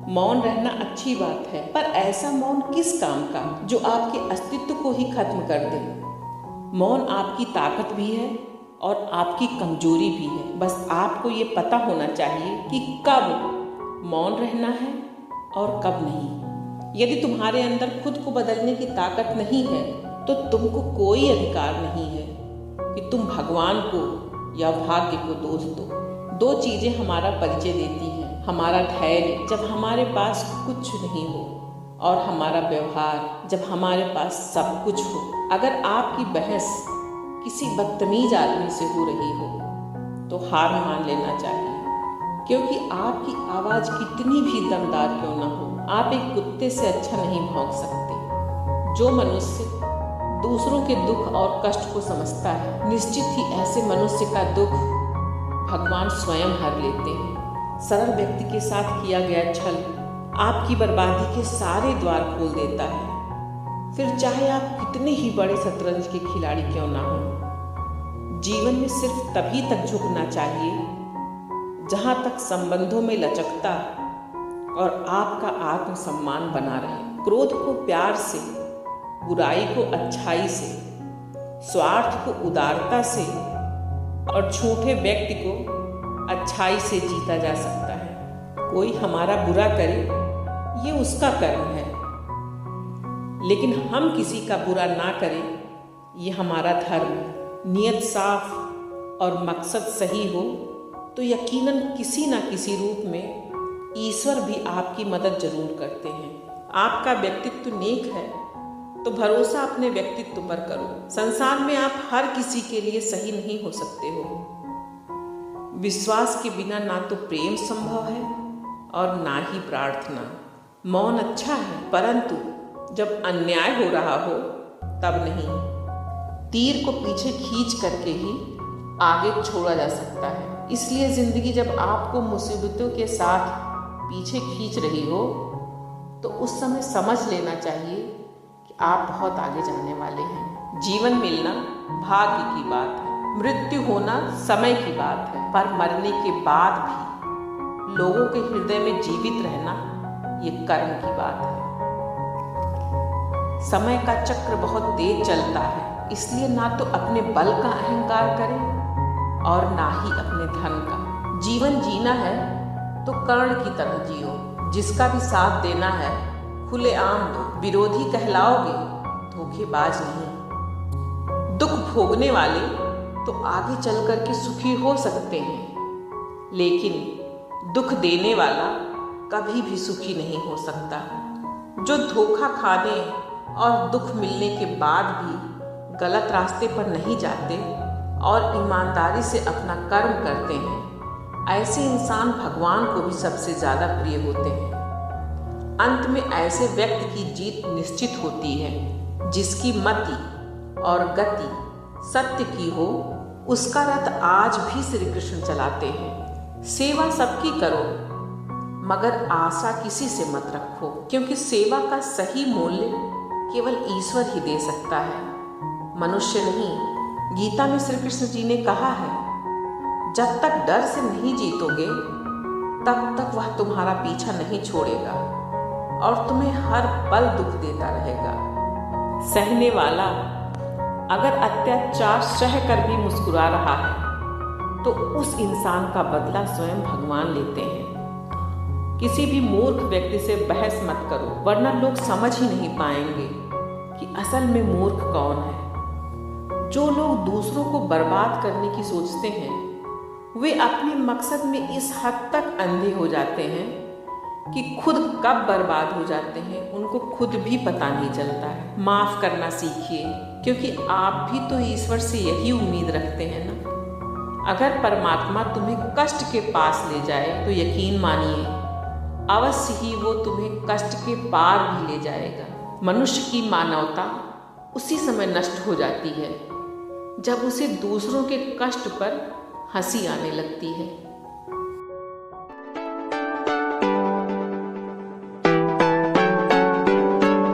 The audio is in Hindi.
मौन रहना अच्छी बात है, पर ऐसा मौन किस काम का जो आपके अस्तित्व को ही खत्म कर दे। मौन आपकी ताकत भी है और आपकी कमजोरी भी है। बस आपको ये पता होना चाहिए कि कब मौन रहना है और कब नहीं। यदि तुम्हारे अंदर खुद को बदलने की ताकत नहीं है तो तुमको कोई अधिकार नहीं है कि तुम भगवान को या भाग्य को दोष दो। दो चीजें हमारा परिचय देती हैं, हमारा धैर्य जब हमारे पास कुछ नहीं हो और हमारा व्यवहार जब हमारे पास सब कुछ हो। अगर आपकी बहस किसी बदतमीज आदमी से हो रही हो तो हार मान लेना चाहिए, क्योंकि आपकी आवाज़ कितनी भी दमदार क्यों ना हो, आप एक कुत्ते से अच्छा नहीं भौंक सकते। जो मनुष्य दूसरों के दुख और कष्ट को समझता है, निश्चित ही ऐसे मनुष्य का दुख भगवान स्वयं हर लेते हैं। सरल व्यक्ति के साथ किया गया छल आपकी बर्बादी के सारे द्वार खोल देता है, फिर चाहे आप कितने ही बड़े शतरंज के खिलाड़ी क्यों ना हो। जीवन में सिर्फ तभी तक झुकना चाहिए जहां तक संबंधों में लचकता और आपका आत्मसम्मान बना रहे। क्रोध को प्यार से, बुराई को अच्छाई से, स्वार्थ को उदारता से और झूठे व्यक्ति को अच्छाई से जीता जा सकता है। कोई हमारा बुरा करे ये उसका कर्म है, लेकिन हम किसी का बुरा ना करें ये हमारा धर्म है। नियत साफ और मकसद सही हो तो यकीनन किसी न किसी रूप में ईश्वर भी आपकी मदद जरूर करते हैं। आपका व्यक्तित्व नेक है तो भरोसा अपने व्यक्तित्व पर करो। संसार में आप हर किसी के लिए सही नहीं हो सकते हो। विश्वास के बिना ना तो प्रेम संभव है और ना ही प्रार्थना। मौन अच्छा है, परंतु जब अन्याय हो रहा हो तब नहीं। तीर को पीछे खींच करके ही आगे छोड़ा जा सकता है। इसलिए जिंदगी जब आपको मुसीबतों के साथ पीछे खींच रही हो तो उस समय समझ लेना चाहिए कि आप बहुत आगे जाने वाले हैं। जीवन मिलना भाग्य की बात है, मृत्यु होना समय की बात है, पर मरने के बाद भी लोगों के हृदय में जीवित रहना ये कर्म की बात है। समय का चक्र बहुत तेज चलता है, इसलिए ना तो अपने बल का अहंकार करें और ना ही अपने धन का। जीवन जीना है तो कर्ण की तरह जियो। जिसका भी साथ देना है खुलेआम दो। विरोधी कहलाओगे, धोखेबाज नहीं। दुख भोगने वाले तो आगे चल कर के सुखी हो सकते हैं, लेकिन दुख देने वाला कभी भी सुखी नहीं हो सकता। जो धोखा खाने और दुख मिलने के बाद भी गलत रास्ते पर नहीं जाते और ईमानदारी से अपना कर्म करते हैं, ऐसे इंसान भगवान को भी सबसे ज़्यादा प्रिय होते हैं। अंत में ऐसे व्यक्ति की जीत निश्चित होती है जिसकी मति और गति सत्य की हो। उसका रथ आज भी श्री कृष्ण चलाते हैं। सेवा सबकी करो, मगर आशा किसी से मत रखो, क्योंकि सेवा का सही मूल्य केवल ईश्वर ही दे सकता है, मनुष्य नहीं। गीता में श्री कृष्ण जी ने कहा है, जब तक डर से नहीं जीतोगे तब तक वह तुम्हारा पीछा नहीं छोड़ेगा और तुम्हें हर पल दुख देता रहेगा। सहने वाला अगर अत्याचार सह कर भी मुस्कुरा रहा है तो उस इंसान का बदला स्वयं भगवान लेते हैं। किसी भी मूर्ख व्यक्ति से बहस मत करो, वरना लोग समझ ही नहीं पाएंगे कि असल में मूर्ख कौन है। जो लोग दूसरों को बर्बाद करने की सोचते हैं वे अपने मकसद में इस हद तक अंधे हो जाते हैं कि खुद कब बर्बाद हो जाते हैं उनको खुद भी पता नहीं चलता है। माफ करना सीखिए, क्योंकि आप भी तो ईश्वर से यही उम्मीद रखते हैं ना। अगर परमात्मा तुम्हें कष्ट के पास ले जाए तो यकीन मानिए अवश्य ही वो तुम्हें कष्ट के पार भी ले जाएगा। मनुष्य की मानवता उसी समय नष्ट हो जाती है जब उसे दूसरों के कष्ट पर हंसी आने लगती है।